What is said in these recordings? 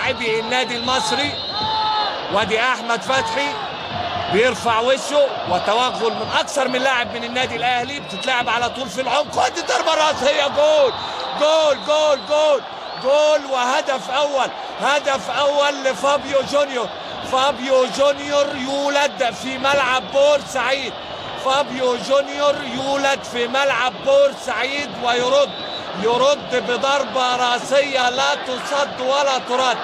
لاعبي النادي المصري. وادي احمد فتحي بيرفع وشه، وتوغل من اكثر من لاعب من النادي الاهلي، بتتلعب على طول في العمق، وادي ضربه راسيه. جول جول جول جول جول، وهدف اول، هدف اول لفابيو جونيور. فابيو جونيور يولد في ملعب بورسعيد، فابيو جونيور يولد في ملعب بورسعيد ويرد بضربة راسية لا تصد ولا ترد.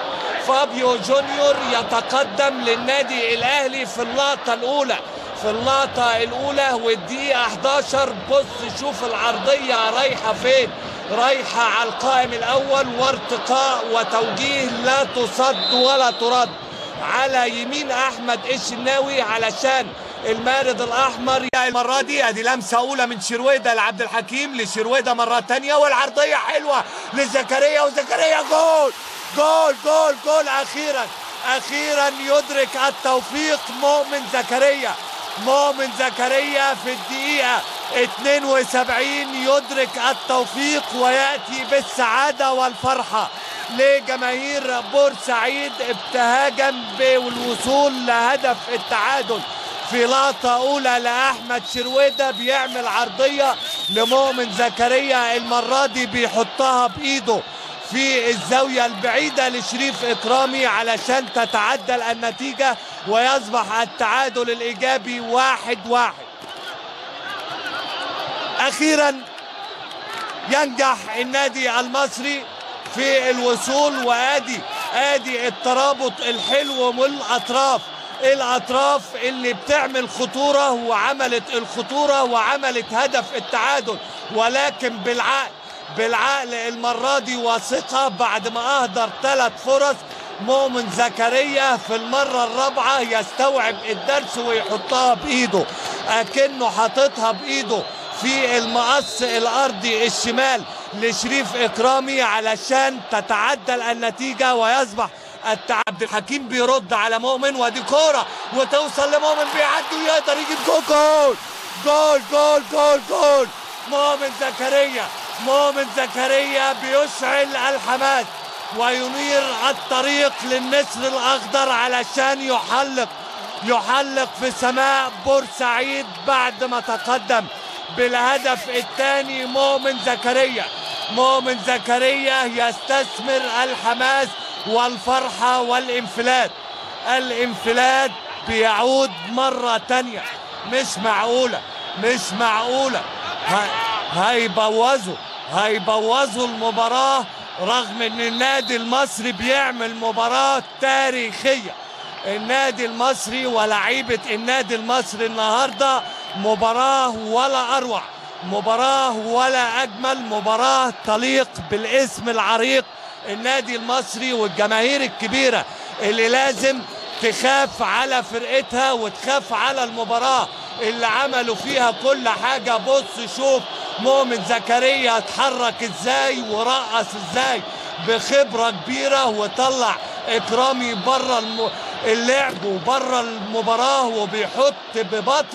فابيو جونيور يتقدم للنادي الأهلي في اللقطة الأولى، في اللقطة الأولى والدقيقة 11. بص شوف العرضية رايحة فين، رايحة على القائم الأول، وارتقاء وتوجيه لا تصد ولا ترد على يمين أحمد الشناوي علشان المارد الأحمر. المرة دي ادي لمسة أولى من شرويدة لعبد الحكيم، لشرويدة مرة تانية، والعرضية حلوة لزكريا، وزكريا جول جول جول جول. أخيرا يدرك التوفيق مؤمن زكريا، مؤمن زكريا في الدقيقة 72 يدرك التوفيق، ويأتي بالسعادة والفرحة لجماهير بورسعيد ابتهاجا بالوصول لهدف التعادل في لقطة أولى لأحمد شرويدة. بيعمل عرضية لمؤمن زكريا، المرة دي بيحطها بإيده في الزاوية البعيدة لشريف إكرامي علشان تتعدل النتيجة ويصبح التعادل الإيجابي 1-1. أخيرا ينجح النادي المصري في الوصول، وادي الترابط الحلو من الاطراف اللي بتعمل خطوره، وعملت الخطوره وعملت هدف التعادل، ولكن بالعقل المره دي وثقه بعد ما اهدر 3 فرص. مؤمن زكريا في المره الرابعه يستوعب الدرس ويحطها بايده، اكنه حاططها بايده في المقص الارضي الشمال لشريف اكرامي علشان تتعدل النتيجه ويصبح عبد الحكيم بيرد على مؤمن، ودي كوره وتوصل لمؤمن، بيعدي ويقدر يجيب جول جول جول جول جول. مؤمن زكريا بيشعل الحماس وينير الطريق للنسر الاخضر علشان يحلق في سماء بورسعيد بعد ما تقدم بالهدف الثاني. مؤمن زكريا يستثمر الحماس والفرحة والانفلات بيعود مرة تانية. مش معقولة هيبوظوا المباراة، رغم ان النادي المصري بيعمل مباراة تاريخية. النادي المصري ولاعيبة النادي المصري النهاردة مباراة ولا أروع، مباراة ولا أجمل، مباراة تليق بالاسم العريق النادي المصري والجماهير الكبيرة اللي لازم تخاف على فرقتها وتخاف على المباراة اللي عملوا فيها كل حاجة. بص شوف مؤمن زكريا اتحرك ازاي ورقص ازاي بخبرة كبيرة، وطلع إكرامي بره اللعب وبره المباراة وبيحط ببطء،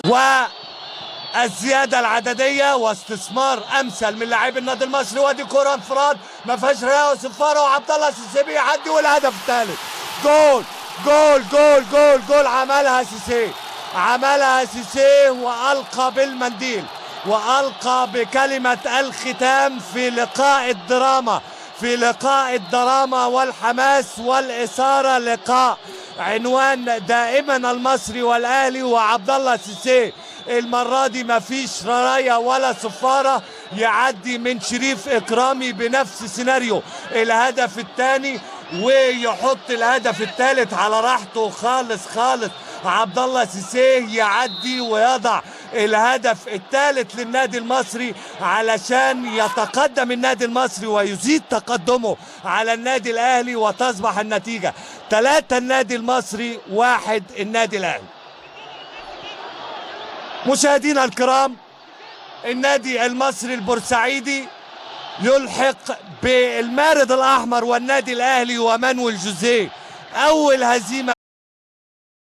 والزيادة العددية واستثمار أمثل من لاعبي النادي المصري. وادي كرة انفراد ما فيهاش رياء وصفارة، وعبد الله السيسي بيعدي، والهدف الثالث جول جول جول جول جول. عملها سيسي وألقى بالمنديل، وألقى بكلمة الختام في لقاء الدراما والحماس والإثارة. لقاء عنوان دائما المصري والأهلي وعبد الله السيسي. المرة دي مفيش راية ولا صفارة، يعدي من شريف إكرامي بنفس سيناريو الهدف الثاني ويحط الهدف الثالث على راحته خالص. عبد الله السيسي يعدي ويضع الهدف الثالث للنادي المصري علشان يتقدم النادي المصري ويزيد تقدمه على النادي الاهلي، وتصبح النتيجة 3 النادي المصري 1 النادي الاهلي. مشاهدينا الكرام، النادي المصري البورسعيدي يلحق بالمارد الاحمر والنادي الاهلي ومانويل جوزيه اول هزيمة